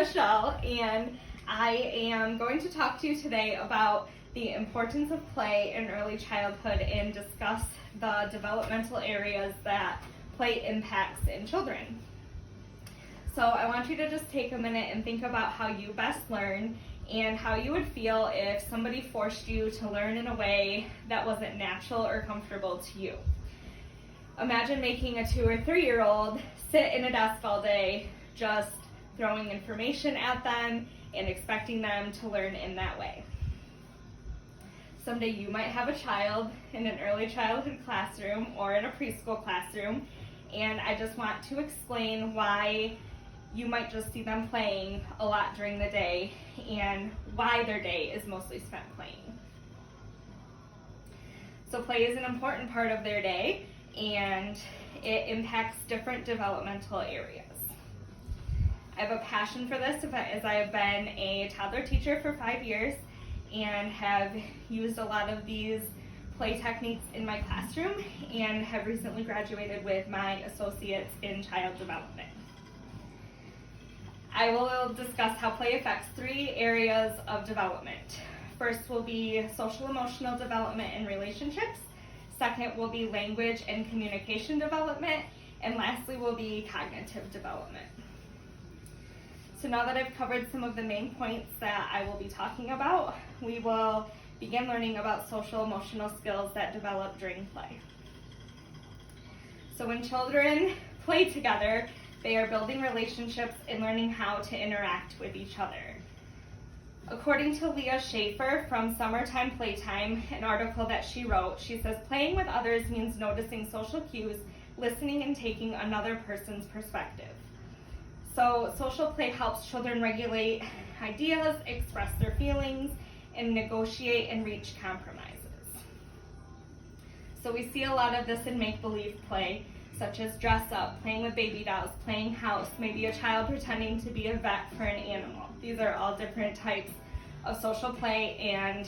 Michelle, and I am going to talk to you today about the importance of play in early childhood and discuss the developmental areas that play impacts in children. So I want you to just take a minute and think about how you best learn and how you would feel if somebody forced you to learn in a way that wasn't natural or comfortable to you. Imagine making a 2 or 3 year old sit in a desk all day just throwing information at them and expecting them to learn in that way. Someday you might have a child in an early childhood classroom or in a preschool classroom, and I just want to explain why you might just see them playing a lot during the day and why their day is mostly spent playing. So play is an important part of their day, and it impacts different developmental areas. I have a passion for this as I have been a toddler teacher for 5 years and have used a lot of these play techniques in my classroom and have recently graduated with my associates in child development. I will discuss how play affects 3 areas of development. First will be social emotional development and relationships. Second will be language and communication development. And lastly will be cognitive development. So now that I've covered some of the main points that I will be talking about, we will begin learning about social emotional skills that develop during play. So when children play together, they are building relationships and learning how to interact with each other. According to Leah Schaefer from Summertime Playtime, an article that she wrote, she says, playing with others means noticing social cues, listening and taking another person's perspective. So social play helps children regulate ideas, express their feelings, and negotiate and reach compromises. So we see a lot of this in make-believe play, such as dress up, playing with baby dolls, playing house, maybe a child pretending to be a vet for an animal. These are all different types of social play and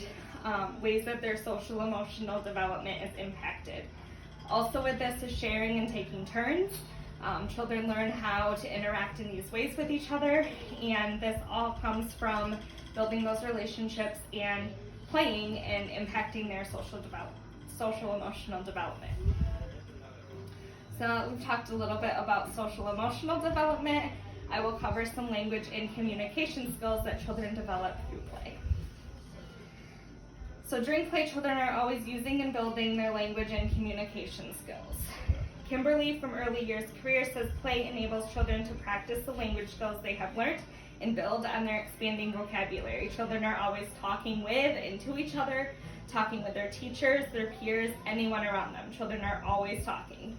ways that their social emotional development is impacted. Also with this is sharing and taking turns. Children learn how to interact in these ways with each other, and this all comes from building those relationships and playing and impacting their social emotional development. So we've talked a little bit about social emotional development. I will cover some language and communication skills that children develop through play. So during play, children are always using and building their language and communication skills. Kimberly from Early Years Career says play enables children to practice the language skills they have learned and build on their expanding vocabulary. Children are always talking with and to each other, talking with their teachers, their peers, anyone around them. Children are always talking.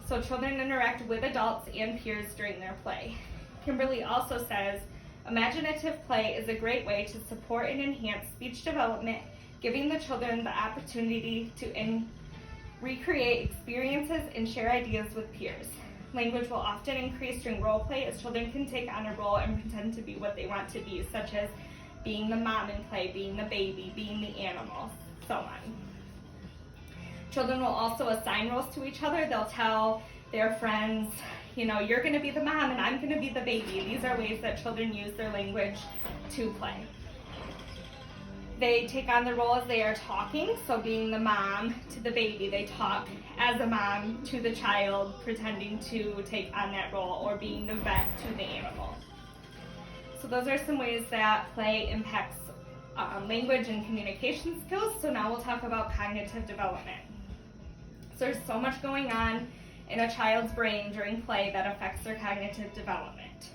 So children interact with adults and peers during their play. Kimberly also says, imaginative play is a great way to support and enhance speech development, giving the children the opportunity to recreate experiences and share ideas with peers. Language will often increase during role play as children can take on a role and pretend to be what they want to be, such as being the mom in play, being the baby, being the animal, so on. Children will also assign roles to each other. They'll tell their friends, you're going to be the mom and I'm going to be the baby. These are ways that children use their language to play. They take on the role as they are talking, so being the mom to the baby, they talk as a mom to the child, pretending to take on that role, or being the vet to the animal. So those are some ways that play impacts language and communication skills. So now we'll talk about cognitive development. So there's so much going on in a child's brain during play that affects their cognitive development.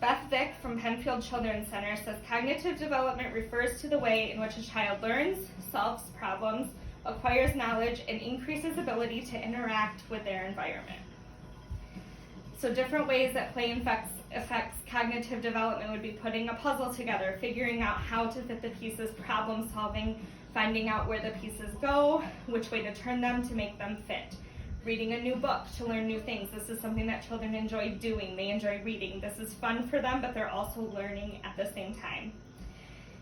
Beth Vick from Penfield Children's Center says cognitive development refers to the way in which a child learns, solves problems, acquires knowledge, and increases ability to interact with their environment. So different ways that play affects cognitive development would be putting a puzzle together, figuring out how to fit the pieces, problem solving, finding out where the pieces go, which way to turn them to make them fit. Reading a new book to learn new things. This is something that children enjoy doing. They enjoy reading. This is fun for them, but they're also learning at the same time.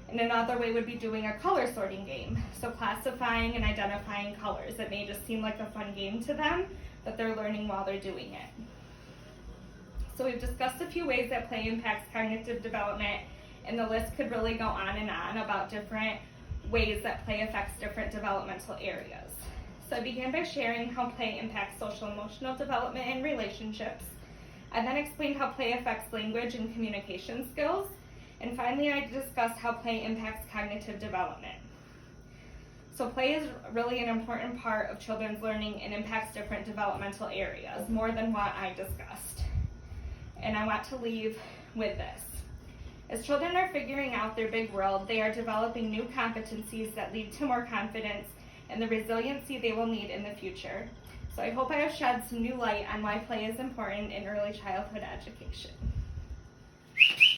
And another way would be doing a color sorting game. So classifying and identifying colors. It may just seem like a fun game to them, but they're learning while they're doing it. So we've discussed a few ways that play impacts cognitive development, and the list could really go on and on about different ways that play affects different developmental areas. So I began by sharing how play impacts social emotional development and relationships. I then explained how play affects language and communication skills. And finally, I discussed how play impacts cognitive development. So play is really an important part of children's learning and impacts different developmental areas, more than what I discussed. And I want to leave with this. As children are figuring out their big world, they are developing new competencies that lead to more confidence and the resiliency they will need in the future. So I hope I have shed some new light on why play is important in early childhood education.